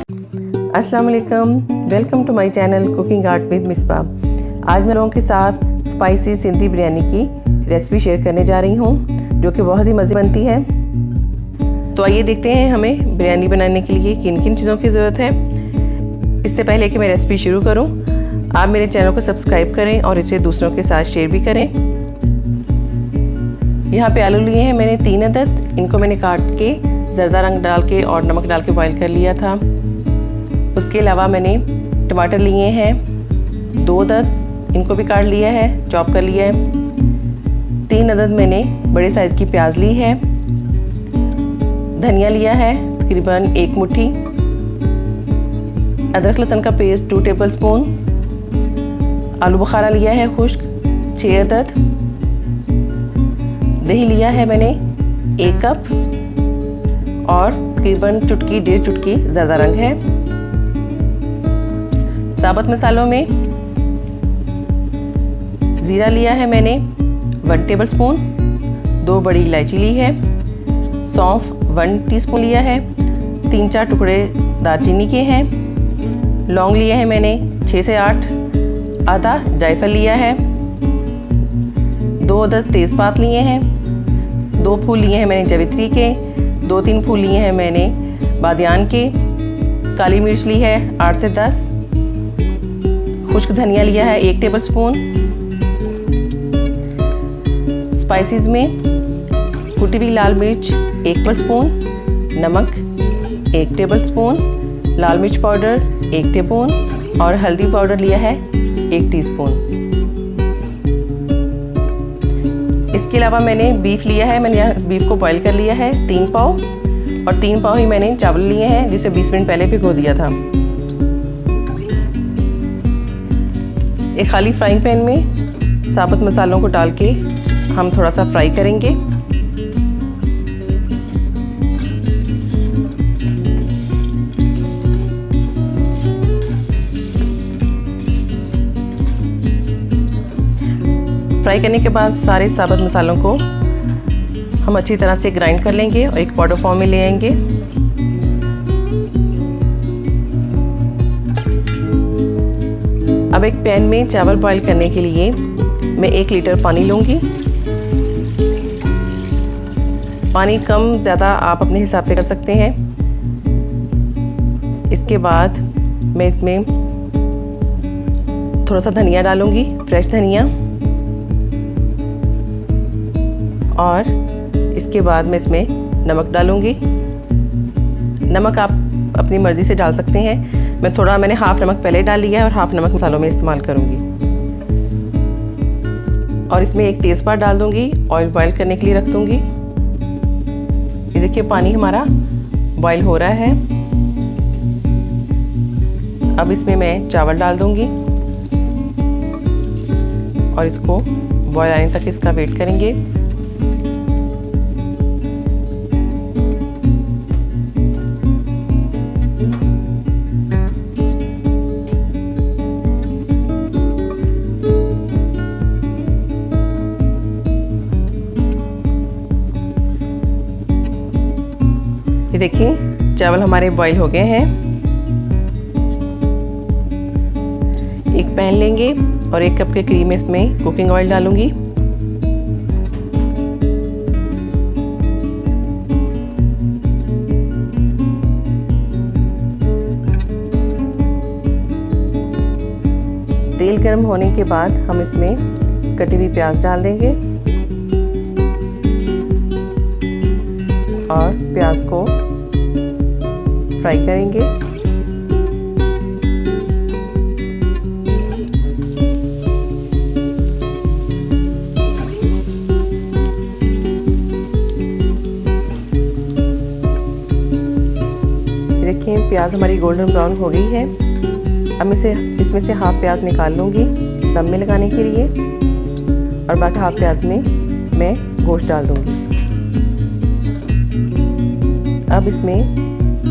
अस्सलाम वालेकुम, welcome to my channel cooking art with Misba. आज मैं लोगों के साथ स्पाइसी सिंधी बिरयानी की रेसिपी शेयर करने जा रही हूँ, जो कि बहुत ही मज़े बनती है। तो आइए देखते हैं हमें बिरयानी बनाने के लिए किन किन चीज़ों की ज़रूरत है। इससे पहले कि मैं रेसिपी शुरू करूँ, आप मेरे चैनल को सब्सक्राइब करें और इसे दूसरों के साथ शेयर भी करें। यहाँ पे आलू लिए हैं मैंने 3 अदद। इनको मैंने काट के ज़रदा रंग डाल के और नमक डाल के बॉईल कर लिया था। उसके अलावा मैंने टमाटर लिए हैं 2 अदद, इनको भी काट लिया है, चॉप कर लिया है। 3 अदद मैंने बड़े साइज़ की प्याज ली है। धनिया लिया है तकरीबन 1 मुट्ठी। अदरक लहसुन का पेस्ट 2 टेबलस्पून। आलू बुखारा लिया है खुश्क 6 अदद। दही लिया है मैंने 1 कप और तकरीबन चुटकी 1.5 चुटकी ज़रदा रंग है। साबुत मसालों में ज़ीरा लिया है मैंने 1 टेबलस्पून। 2 बड़ी इलायची ली है। सौंफ 1 टीस्पून लिया है। 3-4 टुकड़े दालचीनी के हैं। लौंग लिए हैं मैंने 6 से 8। आधा जायफल लिया है। 2 अदद तेज़पात लिए हैं। 2 फूल लिए हैं मैंने जावित्री के। 2-3 फूल लिए हैं मैंने बादियान के। काली मिर्च ली है 8 से 10। खुश्क धनिया लिया है 1 टेबलस्पून। स्पाइसेस में कुटी हुई लाल मिर्च 1 टेबलस्पून, नमक 1 टेबलस्पून, लाल मिर्च पाउडर 1 टीस्पून और हल्दी पाउडर लिया है 1 टीस्पून। इसके अलावा मैंने बीफ लिया है। मैंने यहाँ बीफ को बॉईल कर लिया है 3 पाव और 3 पाव ही मैंने चावल लिए हैं, जिसे 20 मिनट पहले भिगो दिया था। एक खाली फ्राइंग पैन में साबुत मसालों को डाल के हम थोड़ा सा फ्राई करेंगे। फ्राई करने के बाद सारे साबुत मसालों को हम अच्छी तरह से ग्राइंड कर लेंगे और एक पाउडर फॉर्म में ले आएंगे। अब एक पैन में चावल बॉईल करने के लिए मैं 1 लीटर पानी लूँगी। पानी कम ज़्यादा आप अपने हिसाब से कर सकते हैं। इसके बाद मैं इसमें थोड़ा सा धनिया डालूँगी, फ्रेश धनिया, और इसके बाद मैं इसमें नमक डालूँगी। नमक आप अपनी मर्ज़ी से डाल सकते हैं। मैंने हाफ नमक पहले डाल लिया है और हाफ नमक मसालों में इस्तेमाल करूँगी। और इसमें 1 तेज़पात डाल दूँगी। ऑयल बॉईल करने के लिए रख दूँगी। ये देखिए पानी हमारा बॉईल हो रहा है। अब इसमें मैं चावल डाल दूँगी और इसको बॉईल आने तक इसका वेट करेंगे। ये देखिए चावल हमारे बॉईल हो गए हैं। एक पैन लेंगे और 1 कप के करीब में इसमें कुकिंग ऑयल डालूंगी। तेल गर्म होने के बाद हम इसमें कटी हुई प्याज डाल देंगे और प्याज को फ्राई करेंगे। देखिए प्याज हमारी गोल्डन ब्राउन हो गई है। अब इसमें से हाफ प्याज निकाल लूँगी दम में लगाने के लिए और बाकी हाफ प्याज में मैं गोश्त डाल दूँगी। अब इसमें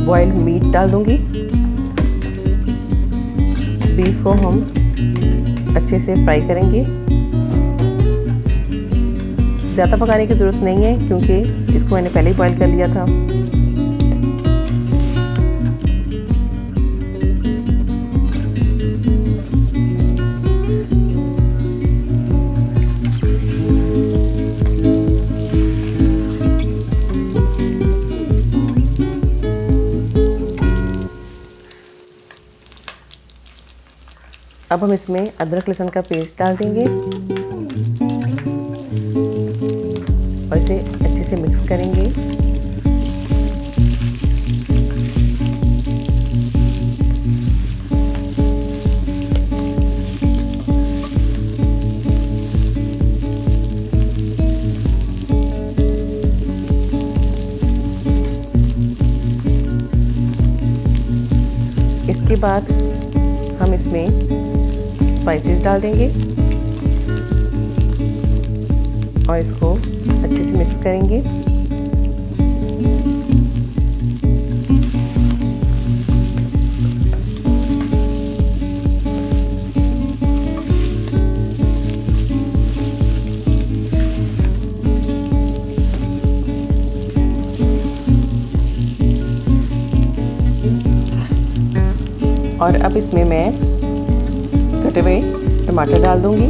बॉइल्ड मीट डाल दूँगी। बीफ को हम अच्छे से फ्राई करेंगे। ज़्यादा पकाने की ज़रूरत नहीं है क्योंकि इसको मैंने पहले ही बॉईल कर लिया था। अब हम इसमें अदरक लहसुन का पेस्ट डाल देंगे और इसे अच्छे से मिक्स करेंगे। इसके बाद हम इसमें स्पाइसेस डाल देंगे और इसको अच्छे से मिक्स करेंगे। और अब इसमें मैं कटे हुए टमाटर डाल दूंगी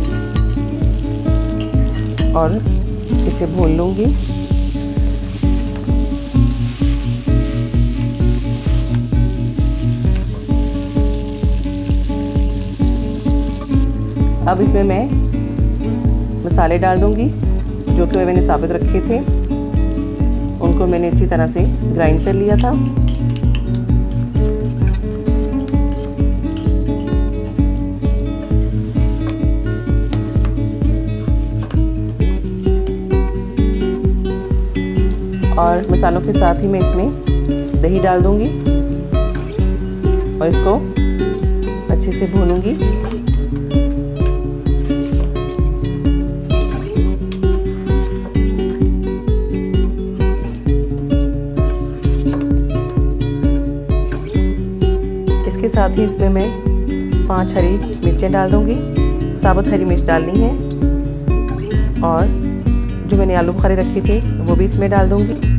और इसे भून लूंगी। अब इसमें मैं मसाले डाल दूंगी जो कि मैंने साबित रखे थे, उनको मैंने अच्छी तरह से ग्राइंड कर लिया था। और मसालों के साथ ही मैं इसमें दही डाल दूंगी और इसको अच्छे से भूनूंगी। इसके साथ ही इसमें मैं 5 हरी मिर्चें डाल दूंगी। साबुत हरी मिर्च डालनी है और जो मैंने आलू बुखारे रखे थे वो भी इसमें डाल दूंगी।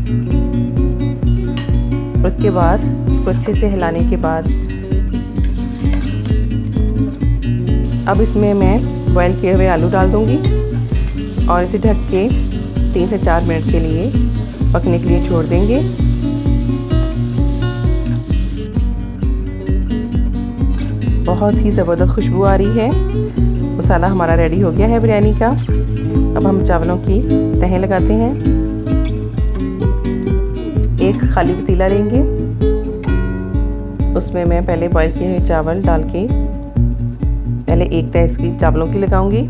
और उसके बाद इसको अच्छे से हिलाने के बाद अब इसमें मैं बॉयल किए हुए आलू डाल दूंगी और इसे ढक के 3 से 4 मिनट के लिए पकने के लिए छोड़ देंगे। बहुत ही ज़बरदस्त खुशबू आ रही है। मसाला हमारा रेडी हो गया है बिरयानी का। अब हम चावलों की तहें लगाते हैं। एक खाली पतीला लेंगे, उसमें मैं पहले बॉईल किए हुए चावल डाल के पहले एक तह इसकी चावलों की लगाऊंगी।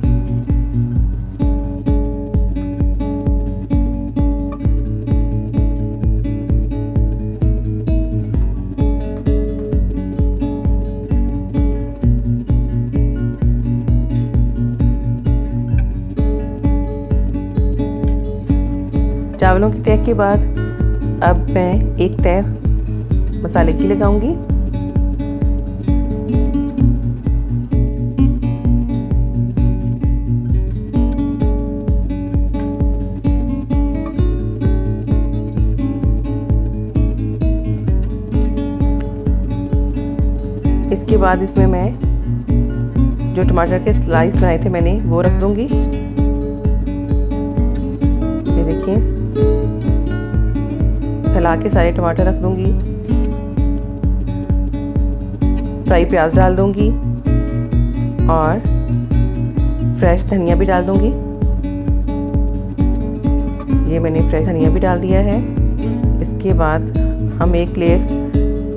चावलों की तह के बाद अब मैं एक तह मसाले की लगाऊंगी। इसके बाद इसमें मैं जो टमाटर के स्लाइस बनाए थे मैंने वो रख दूंगी। ये देखिए, फैला के सारे टमाटर रख दूंगी। फ्राई प्याज डाल दूंगी और फ्रेश धनिया भी डाल दूंगी। ये मैंने फ्रेश धनिया भी डाल दिया है। इसके बाद हम एक लेयर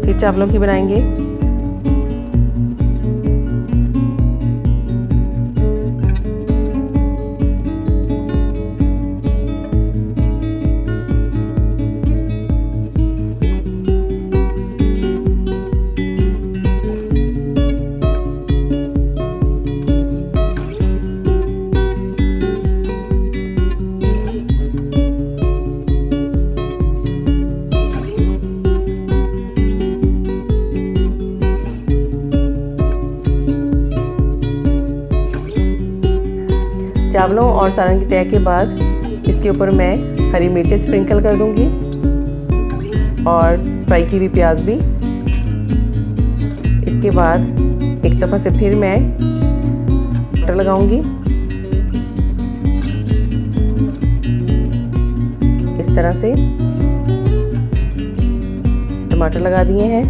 फिर चावलों की बनाएंगे। चावलों और सालन की तह के बाद इसके ऊपर मैं हरी मिर्चें स्प्रिंकल कर दूंगी और फ्राई की हुई प्याज भी। इसके बाद एक दफ़ा से फिर मैं टमाटर लगाऊंगी। इस तरह से टमाटर लगा दिए हैं।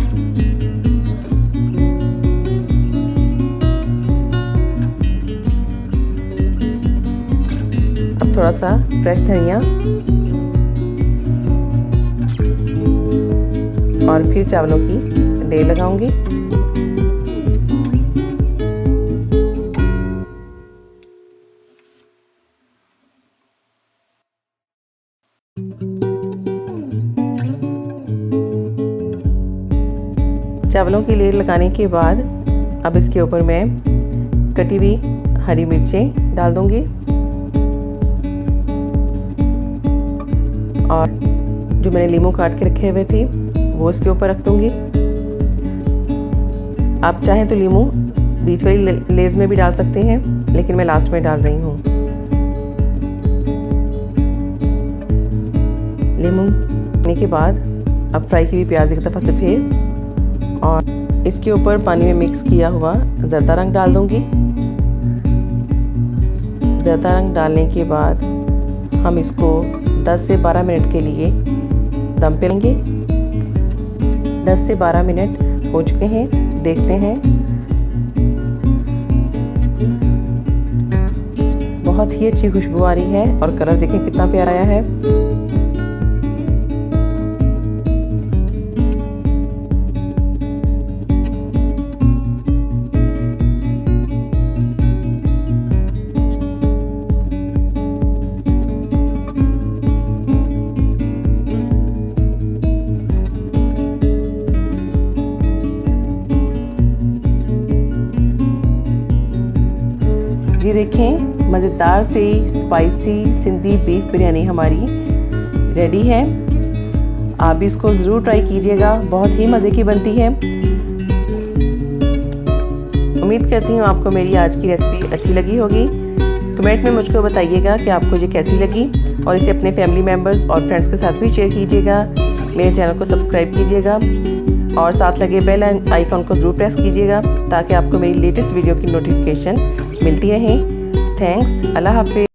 थोड़ा सा फ्रेश धनिया और फिर चावलों की लेयर लगाऊंगी। चावलों की लेयर लगाने के बाद अब इसके ऊपर मैं कटी हुई हरी मिर्चें डाल दूंगी और जो मैंने नींबू काट के रखे हुए थे वो इसके ऊपर रख दूंगी। आप चाहें तो नींबू बीच वाली लेयर्स में भी डाल सकते हैं, लेकिन मैं लास्ट में डाल रही हूँ। नींबू डालने के बाद अब फ्राई की हुई प्याज एक दफ़ा से फिर और इसके ऊपर पानी में मिक्स किया हुआ ज़रदा रंग डाल दूंगी। ज़रदा रंग डालने के बाद हम इसको 10 से 12 मिनट के लिए दम पे लेंगे। 10 से 12 मिनट हो चुके हैं, देखते हैं। बहुत ही अच्छी खुशबू आ रही है और कलर देखें कितना प्यारा आया है। ये देखें मज़ेदार से स्पाइसी सिंधी बीफ बिरयानी हमारी रेडी है। आप भी इसको ज़रूर ट्राई कीजिएगा, बहुत ही मज़े की बनती है। उम्मीद करती हूँ आपको मेरी आज की रेसिपी अच्छी लगी होगी। कमेंट में मुझको बताइएगा कि आपको ये कैसी लगी और इसे अपने फैमिली मेम्बर्स और फ्रेंड्स के साथ भी शेयर कीजिएगा। मेरे चैनल को सब्सक्राइब कीजिएगा और साथ लगे बेल आइकॉन को ज़रूर प्रेस कीजिएगा ताकि आपको मेरी लेटेस्ट वीडियो की नोटिफिकेशन मिलती रहे। थैंक्स। अल्लाह हाफिज़।